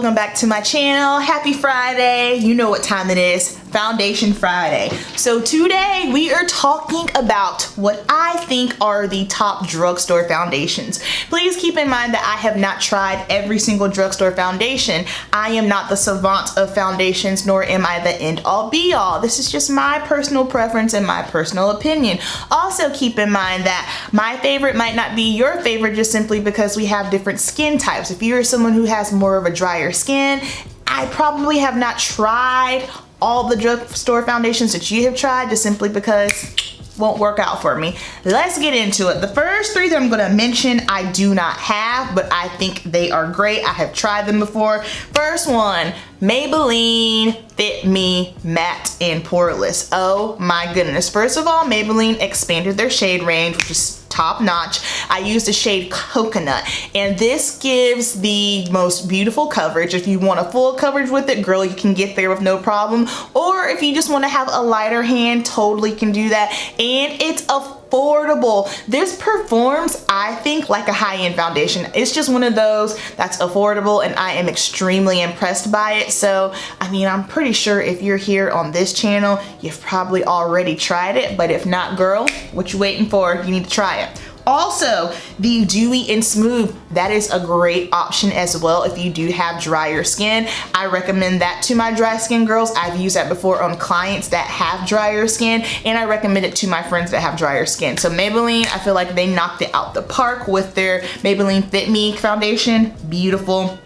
welcome back to my channel. Happy Friday. You know what time it is. Foundation Friday. So today we are talking about what I think are the top drugstore foundations. Please keep in mind that I have not tried every single drugstore foundation. I am not the savant of foundations, nor am I the end all be all. This is just my personal preference and my personal opinion. Also keep in mind that my favorite might not be your favorite just simply because we have different skin types. If you're someone who has more of a drier skin, I probably have not tried all the drugstore foundations that you have tried just simply because won't work out for me. Let's get into it. The first three that I'm gonna mention I do not have, but I think they are great. I have tried them before. First one, Maybelline Fit Me Matte and Poreless. Oh my goodness. First of all, Maybelline expanded their shade range, which is top notch. I used the shade Coconut, and this gives the most beautiful coverage. If you want a full coverage with it, girl, you can get there with no problem. Or if you just want to have a lighter hand, totally can do that. And it's affordable. This performs, I think, like a high-end foundation. It's just one of those that's affordable, and I am extremely impressed by it. So, I mean, I'm pretty sure if you're here on this channel, you've probably already tried it, but if not, girl, what you waiting for? You need to try it. Also, the Dewy and Smooth, that is a great option as well if you do have drier skin. I recommend that to my dry skin girls. I've used that before on clients that have drier skin, and I recommend it to my friends that have drier skin. So Maybelline, I feel like they knocked it out the park with their Maybelline Fit Me foundation. Beautiful.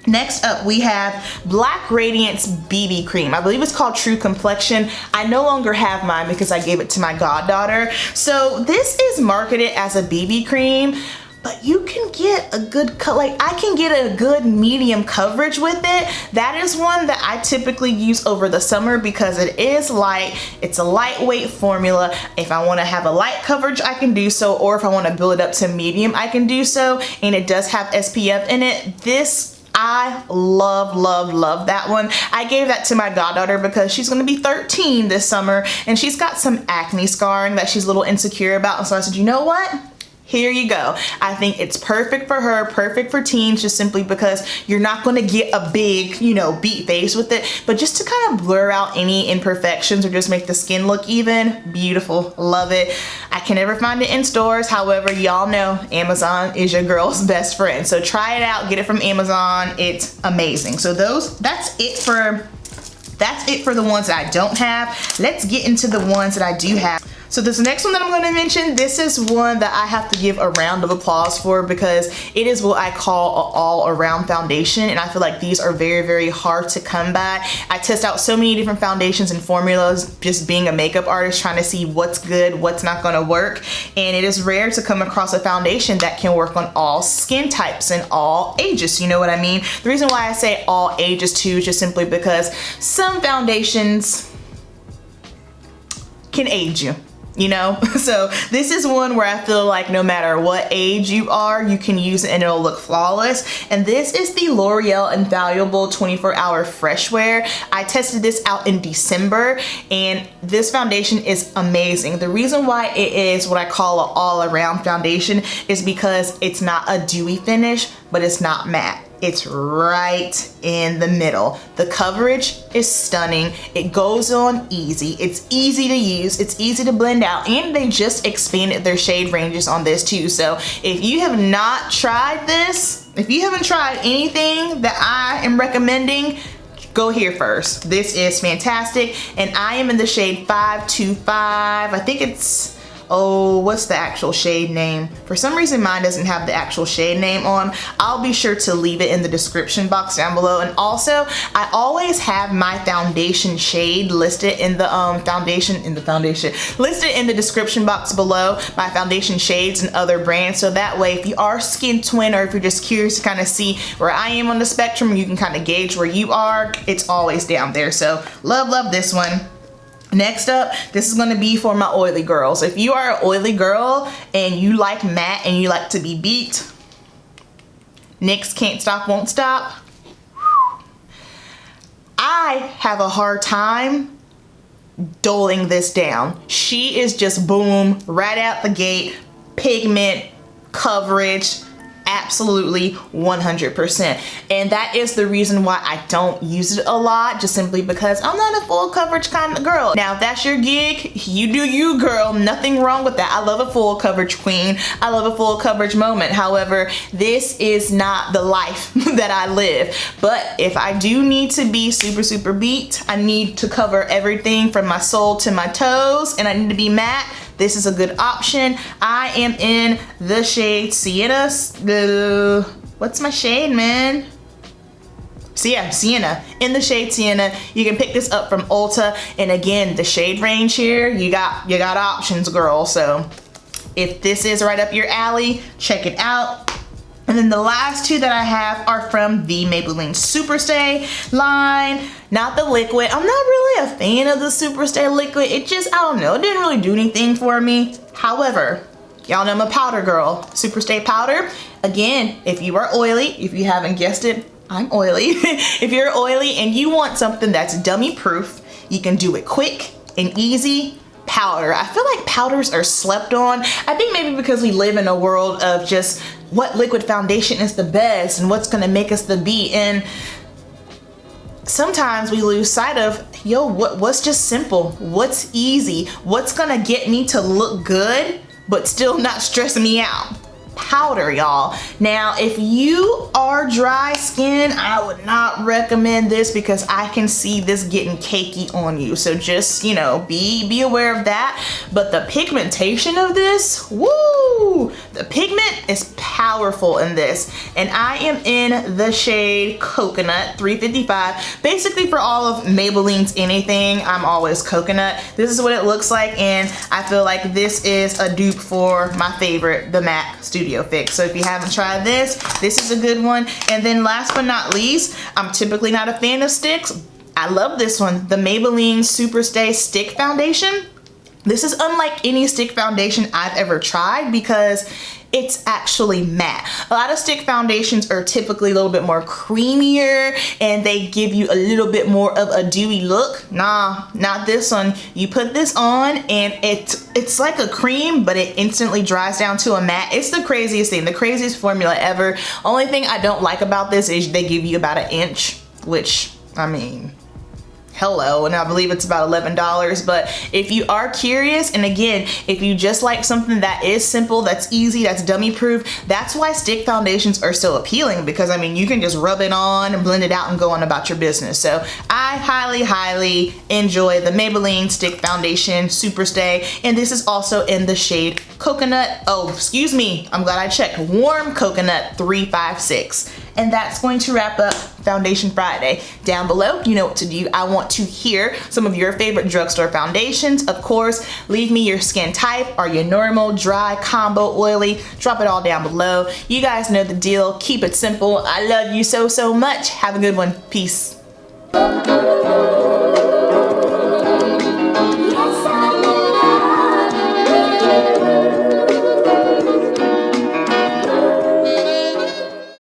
Next up, we have Black Radiance BB Cream. I believe it's called True Complexion. I no longer have mine because I gave it to my goddaughter. So this is marketed as a BB cream, but you can get a good, I can get a good medium coverage with it. That is one that I typically use over the summer because it is light. It's a lightweight formula. If I want to have a light coverage, I can do so, or if I want to build it up to medium, I can do so. And it does have SPF in it. I love that one. I gave that to my goddaughter because she's gonna be 13 this summer, and she's got some acne scarring that she's a little insecure about. And so I said, you know what? Here you go. I think it's perfect for her, perfect for teens, just simply because you're not gonna get a big, you know, beat face with it, but just to kind of blur out any imperfections or just make the skin look even. Beautiful, love it. I can never find it in stores. However, y'all know Amazon is your girl's best friend. So try it out, get it from Amazon. It's amazing. So that's it for the ones that I don't have. Let's get into the ones that I do have. So this next one that I'm going to mention, this is one that I have to give a round of applause for because it is what I call an all-around foundation, and I feel like these are very hard to come by. I test out so many different foundations and formulas just being a makeup artist, trying to see what's good, what's not going to work, and it is rare to come across a foundation that can work on all skin types and all ages, you know what I mean? The reason why I say all ages too is just simply because some foundations can age you. You know, so this is one where I feel like no matter what age you are, you can use it and it'll look flawless. And this is the L'Oreal Infallible 24-Hour Fresh Wear. I tested this out in December, and this foundation is amazing. The reason why it is what I call an all-around foundation is because it's not a dewy finish, but it's not matte. It's right in the middle. The coverage is stunning. It goes on easy. It's easy to use. It's easy to blend out. And they just expanded their shade ranges on this too. So if you have not tried this, if you haven't tried anything that I am recommending, go here first. This is fantastic. And I am in the shade 525. I think it's, oh, what's the actual shade name? For some reason mine doesn't have the actual shade name on. I'll be sure to leave it in the description box down below. And also, I always have my foundation shade listed in the listed in the description box below, my foundation shades and other brands. So that way, if you are skin twin or if you're just curious to kind of see where I am on the spectrum, you can kind of gauge where you are, it's always down there. So love this one. Next up, this is going to be for my oily girls. If you are an oily girl and you like matte and you like to be beat, NYX Can't Stop, Won't Stop. I have a hard time doling this down. She is just boom, right out the gate, pigment, coverage, absolutely 100%. And that is the reason why I don't use it a lot, just simply because I'm not a full coverage kind of girl. Now, if that's your gig, you do you, girl. Nothing wrong with that. I love a full coverage queen. I love a full coverage moment. However, this is not the life that I live. But if I do need to be super beat, I need to cover everything from my sole to my toes, and I need to be matte, this is a good option. I am in the shade Sienna. What's my shade, man? So yeah, Sienna. In the shade Sienna. You can pick this up from Ulta. And again, the shade range here, you got options, girl. So if this is right up your alley, check it out. And then the last two that I have are from the Maybelline Superstay line, not the liquid. I'm not really a fan of the Superstay liquid. It just, I don't know, it didn't really do anything for me. However, y'all know I'm a powder girl. Superstay powder, again, if you are oily, if you haven't guessed it, I'm oily. If you're oily and you want something that's dummy proof, you can do it quick and easy. Powder. I feel like powders are slept on. I think maybe because we live in a world of just what liquid foundation is the best and what's gonna make us the beat, and sometimes we lose sight of, yo, what's just simple, what's easy, what's gonna get me to look good but still not stress me out. Powder, y'all. Now, if you are dry skin, I would not recommend this because I can see this getting cakey on you. So just, you know, be aware of that. But the pigmentation of this, woo! The pigment is powerful in this. And I am in the shade Coconut 355. Basically, for all of Maybelline's anything, I'm always Coconut. This is what it looks like, and I feel like this is a dupe for my favorite, the MAC Studio Fix. So if you haven't tried this, this is a good one. And then last but not least, I'm typically not a fan of sticks. I love this one, the Maybelline Superstay Stick Foundation. This is unlike any stick foundation I've ever tried because it's actually matte. A lot of stick foundations are typically a little bit more creamier and they give you a little bit more of a dewy look. Nah, not this one. You put this on and it's like a cream, but it instantly dries down to a matte. It's the craziest thing, the craziest formula ever. Only thing I don't like about this is they give you about an inch, which, I mean, hello, and I believe it's about $11. But if you are curious, and again, if you just like something that is simple, that's easy, that's dummy proof, that's why stick foundations are so appealing, because I mean, you can just rub it on and blend it out and go on about your business. So I highly enjoy the Maybelline Stick Foundation Superstay, and this is also in the shade Coconut, oh, excuse me, I'm glad I checked, Warm Coconut 356. And that's going to wrap up Foundation Friday. Down below, you know what to do. I want to hear some of your favorite drugstore foundations. Of course, leave me your skin type. Are you normal, dry, combo, oily? Drop it all down below. You guys know the deal. Keep it simple. I love you so much. Have a good one. Peace.